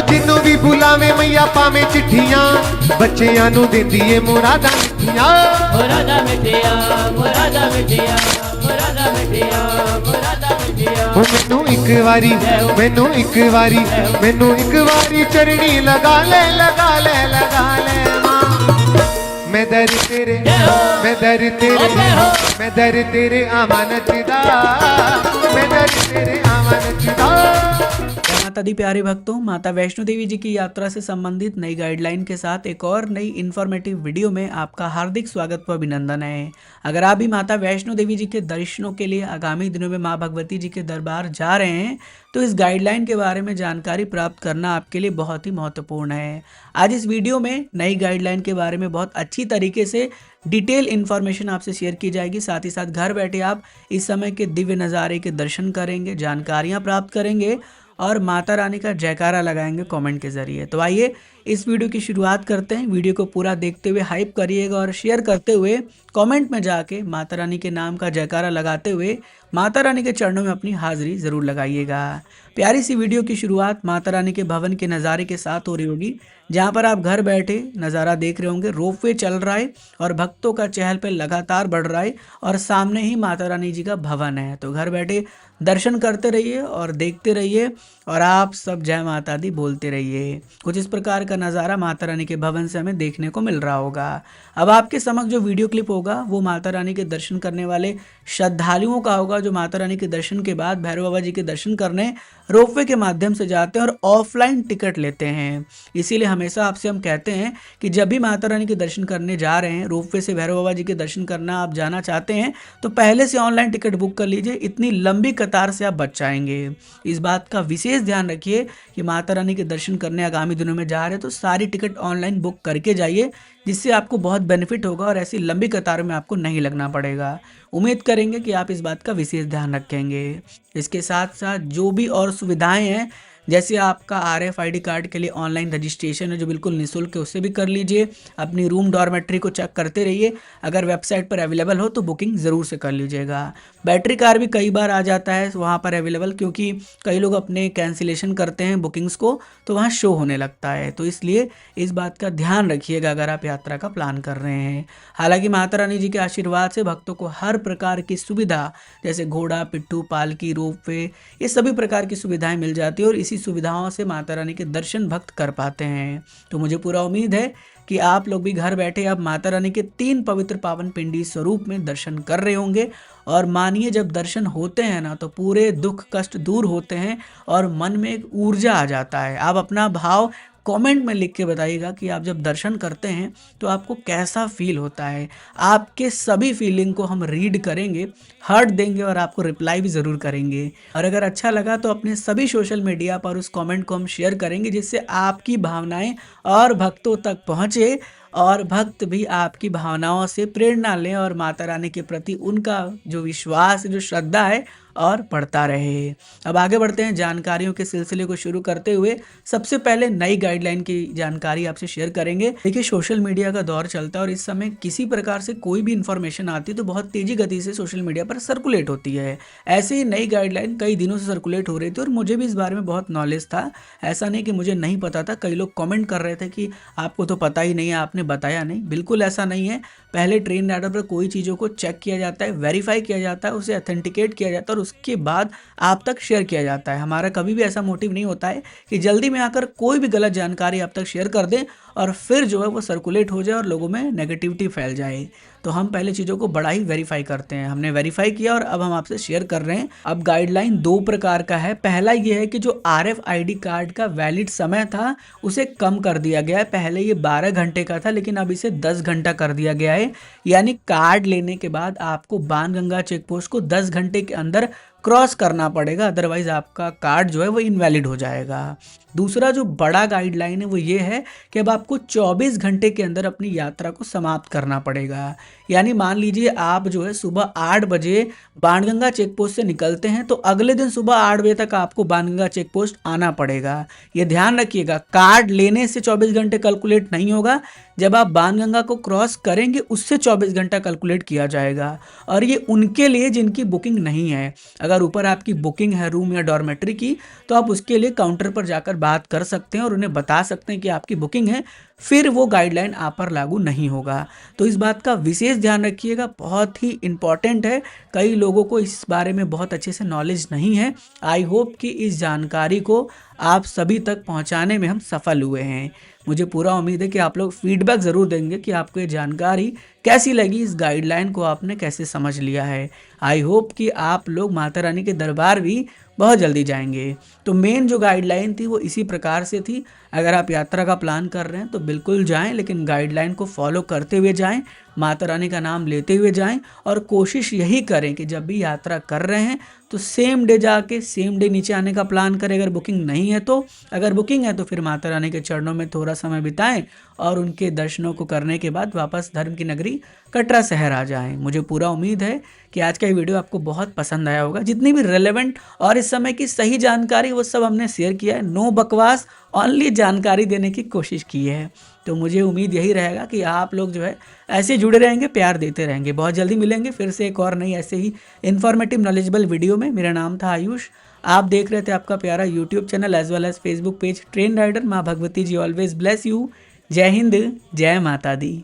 जिन्नू भी बुलावे मैया पावे चिट्ठियां, बच्चियां नू देंदी ए मुरादां मिठियां। मुरादा मिठिया, मुरादा मिठिया, मुरादा मिठिया, मुरादा मिठिया। मैनू एक वारी, मैनू एक वारी, मैनू एक वारी चरणी लगा ले, लगा ले, लगा ले मां। मैं दर तेरे, मैं दर तेरे, मैं दर तेरे अमानत दा, मैं दर तेरे अमानत दा। माता दी प्यारे भक्तों, माता वैष्णो देवी जी की यात्रा से संबंधित नई गाइडलाइन के साथ एक और नई इन्फॉर्मेटिव वीडियो में आपका हार्दिक स्वागत व अभिनंदन है। अगर आप भी माता वैष्णो देवी जी के दर्शनों के लिए आगामी दिनों में माँ भगवती जी के दरबार जा रहे हैं तो इस गाइडलाइन के बारे में जानकारी प्राप्त करना आपके लिए बहुत ही महत्वपूर्ण है। आज इस वीडियो में नई गाइडलाइन के बारे में बहुत अच्छी तरीके से डिटेल इन्फॉर्मेशन आपसे शेयर की जाएगी। साथ ही साथ घर बैठे आप इस समय के दिव्य नज़ारे के दर्शन करेंगे, जानकारियाँ प्राप्त करेंगे और माता रानी का जयकारा लगाएंगे कमेंट के जरिए। तो आइए इस वीडियो की शुरुआत करते हैं। वीडियो को पूरा देखते हुए हाइप करिएगा और शेयर करते हुए कमेंट में जाके माता रानी के नाम का जयकारा लगाते हुए माता रानी के चरणों में अपनी हाजिरी ज़रूर लगाइएगा। प्यारी सी वीडियो की शुरुआत माता रानी के भवन के नज़ारे के साथ हो रही होगी, जहाँ पर आप घर बैठे नज़ारा देख रहे होंगे। रोपवे चल रहा है और भक्तों का चहल पहल लगातार बढ़ रहा है और सामने ही माता रानी जी का भवन है। तो घर बैठे दर्शन करते रहिए और देखते रहिए और आप सब जय माता दी बोलते रहिए। कुछ इस प्रकार का नज़ारा माता रानी के भवन से हमें देखने को मिल रहा होगा। अब आपके समक्ष जो वीडियो क्लिप होगा वो माता रानी के दर्शन करने वाले श्रद्धालुओं का होगा, जो माता रानी के दर्शन के बाद भैरव बाबा जी के दर्शन करने रोपवे के माध्यम से जाते हैं और ऑफलाइन टिकट लेते हैं। इसीलिए हमेशा आपसे हम कहते हैं कि जब भी माता रानी के दर्शन करने जा रहे हैं, रोपवे से भैरव बाबा जी के दर्शन करना आप जाना चाहते हैं तो पहले से ऑनलाइन टिकट बुक कर लीजिए। इतनी लंबी कतार से आप बच जाएंगे। इस बात का विशेष ध्यान रखिए कि माता रानी के दर्शन करने आगामी दिनों में जा रहे हैं तो सारी टिकट ऑनलाइन बुक करके जाइए, जिससे आपको बहुत बेनिफिट होगा और ऐसी लंबी कतार में आपको नहीं लगना पड़ेगा। उम्मीद करेंगे कि आप इस बात का विशेष ध्यान रखेंगे। इसके साथ साथ जो भी और सुविधाएं हैं, जैसे आपका RFID कार्ड के लिए ऑनलाइन रजिस्ट्रेशन है जो बिल्कुल निःशुल्क है, उससे भी कर लीजिए। अपनी रूम डॉर्मेट्री को चेक करते रहिए, अगर वेबसाइट पर अवेलेबल हो तो बुकिंग ज़रूर से कर लीजिएगा। बैटरी कार भी कई बार आ जाता है वहाँ पर अवेलेबल, क्योंकि कई लोग अपने कैंसिलेशन करते हैं बुकिंग्स को तो वहाँ शो होने लगता है। तो इसलिए इस बात का ध्यान रखिएगा अगर आप यात्रा का प्लान कर रहे हैं। हालांकि माता रानी जी के आशीर्वाद से भक्तों को हर प्रकार की सुविधा, जैसे घोड़ा, पिट्ठू, पालकी, रोपवे, ये सभी प्रकार की सुविधाएं मिल जाती है और इसी सुविधाओं से माता रानी के दर्शन भक्त कर पाते हैं। तो मुझे पूरा उम्मीद है कि आप लोग भी घर बैठे अब माता रानी के 3 पवित्र पावन पिंडी स्वरूप में दर्शन कर रहे होंगे। और मानिए जब दर्शन होते हैं ना तो पूरे दुख कष्ट दूर होते हैं और मन में एक ऊर्जा आ जाता है। आप अपना भाव कमेंट में लिख के बताइएगा कि आप जब दर्शन करते हैं तो आपको कैसा फील होता है। आपके सभी फीलिंग को हम रीड करेंगे, हार्ट देंगे और आपको रिप्लाई भी ज़रूर करेंगे। और अगर अच्छा लगा तो अपने सभी सोशल मीडिया पर उस कमेंट को हम शेयर करेंगे, जिससे आपकी भावनाएं और भक्तों तक पहुँचे और भक्त भी आपकी भावनाओं से प्रेरणा लें और माता रानी के प्रति उनका जो विश्वास है, जो श्रद्धा है और बढ़ता रहे। अब आगे बढ़ते हैं, जानकारियों के सिलसिले को शुरू करते हुए सबसे पहले नई गाइडलाइन की जानकारी आपसे शेयर करेंगे। देखिए, सोशल मीडिया का दौर चलता है और इस समय किसी प्रकार से कोई भी इंफॉर्मेशन आती है तो बहुत तेजी गति से सोशल मीडिया पर सर्कुलेट होती है। ऐसे ही नई गाइडलाइन कई दिनों से सर्कुलेट हो रही थी और मुझे भी इस बारे में बहुत नॉलेज था। ऐसा नहीं कि मुझे नहीं पता था। कई लोग कमेंट कर रहे थे कि आपको तो पता ही नहीं है, आपने बताया नहीं। बिल्कुल ऐसा नहीं है। पहले ट्रेन राइडर पर कोई चीज़ों को चेक किया जाता है, वेरीफाई किया जाता है, उसे ऑथेंटिकेट किया जाता है और उसके बाद आप तक शेयर किया जाता है। हमारा कभी भी ऐसा मोटिव नहीं होता है कि जल्दी में आकर कोई भी गलत जानकारी आप तक शेयर कर दें और फिर जो है वो सर्कुलेट हो जाए और लोगों में नेगेटिविटी फैल जाए। तो हम पहले चीज़ों को बड़ा ही वेरीफाई करते हैं। हमने वेरीफाई किया और अब हम आपसे शेयर कर रहे हैं। अब गाइडलाइन 2 प्रकार का है। पहला ये है कि जो RFID कार्ड का वैलिड समय था उसे कम कर दिया गया है। पहले ये 12 घंटे का था, लेकिन अब इसे 10 घंटा कर दिया गया है। यानी कार्ड लेने के बाद आपको बाणगंगा चेक पोस्ट को 10 घंटे के अंदर क्रॉस करना पड़ेगा, अदरवाइज आपका कार्ड जो है वो इनवैलिड हो जाएगा। दूसरा जो बड़ा गाइडलाइन है वो ये है कि अब आपको 24 घंटे के अंदर अपनी यात्रा को समाप्त करना पड़ेगा। यानी मान लीजिए आप जो है सुबह 8 बजे बाणगंगा चेक पोस्ट से निकलते हैं तो अगले दिन सुबह 8 बजे तक आपको बाणगंगा चेक पोस्ट आना पड़ेगा। ये ध्यान रखिएगा, कार्ड लेने से 24 घंटे कैलकुलेट नहीं होगा। जब आप बाणगंगा को क्रॉस करेंगे उससे 24 घंटा कैलकुलेट किया जाएगा। और ये उनके लिए जिनकी बुकिंग नहीं है। अगर ऊपर आपकी बुकिंग है रूम या डॉर्मेट्री की, तो आप उसके लिए काउंटर पर जाकर बात कर सकते हैं और उन्हें बता सकते हैं कि आपकी बुकिंग है, फिर वो गाइडलाइन आप पर लागू नहीं होगा। तो इस बात का विशेष ध्यान रखिएगा, बहुत ही इम्पॉर्टेंट है। कई लोगों को इस बारे में बहुत अच्छे से नॉलेज नहीं है। आई होप कि इस जानकारी को आप सभी तक पहुंचाने में हम सफल हुए हैं। मुझे पूरा उम्मीद है कि आप लोग फीडबैक ज़रूर देंगे कि आपको ये जानकारी कैसी लगी, इस गाइडलाइन को आपने कैसे समझ लिया है। आई होप कि आप लोग माता रानी के दरबार भी बहुत जल्दी जाएंगे। तो मेन जो गाइडलाइन थी वो इसी प्रकार से थी। अगर आप यात्रा का प्लान कर रहे हैं तो बिल्कुल जाएं, लेकिन गाइडलाइन को फॉलो करते हुए जाएं, माता रानी का नाम लेते हुए जाएं और कोशिश यही करें कि जब भी यात्रा कर रहे हैं तो सेम डे जाके सेम डे नीचे आने का प्लान करें। अगर बुकिंग नहीं है तो, अगर बुकिंग है तो फिर माता रानी के चरणों में थोड़ा समय बिताएं और उनके दर्शनों को करने के बाद वापस धर्म की नगरी कटरा शहर आ जाएं। मुझे पूरा उम्मीद है कि आज का ये वीडियो आपको बहुत पसंद आया होगा। जितनी भी रेलेवेंट और इस समय की सही जानकारी वो सब हमने शेयर किया है। नो बकवास, ओनली जानकारी देने की कोशिश की है। तो मुझे उम्मीद यही रहेगा कि आप लोग जो है ऐसे जुड़े रहेंगे, प्यार देते रहेंगे। बहुत जल्दी मिलेंगे फिर से एक और नई ऐसे ही इन्फॉर्मेटिव नॉलेजेबल वीडियो में। मेरा नाम था आयुष, आप देख रहे थे आपका प्यारा YouTube channel as well as Facebook page train rider. माँ Bhagwati ji always bless you. Jai Hind, जय माता दी।